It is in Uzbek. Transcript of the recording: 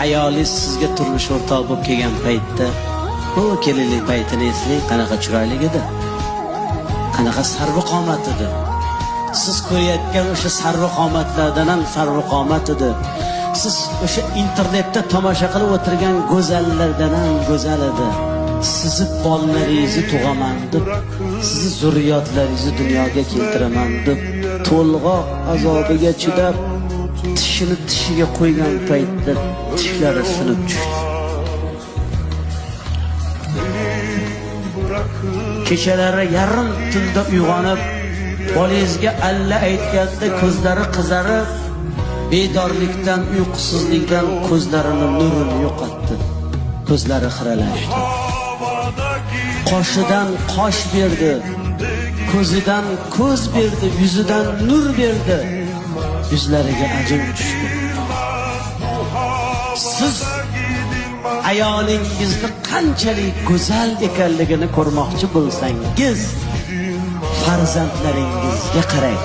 ayolingiz sizga turmush o'rtoq bo'lib kelgan paytda, bu kelinlik paytini eslang, qanaqa chiroyli edi, qanaqa sarvqomat edi. Siz ko'rayotgan o'sha sarvqomatlardan ham sarvqomat edi. Siz o'sha internetda tomosha qilib o'tirgan go'zallardan ham go'zal edi. Sizni bolalaringizni tug'aman deb, sizni zurriyotlaringizni dunyoga keltiraman deb, to'lg'oq azobiga chidab, tishini tishiga qo'ygan paytda tishlari sinib tushdi. Kechalari yarim tunda uyg'onib, bolangizga alla aytganda ko'zlari qizarib, bedorlikdan, uyqusizlikdan ko'zlarining nurini yo'qotdi. Ko'zlari xiralashdi. Qoshidan qosh berdi, ko'zidan ko'z berdi, yuzidan nur berdi, yuzlariga ajin tushdi. Siz ayolingizni qanchalik go'zal ekanligini ko'rmoqchi bo'lsangiz, farzandlaringizga qarang.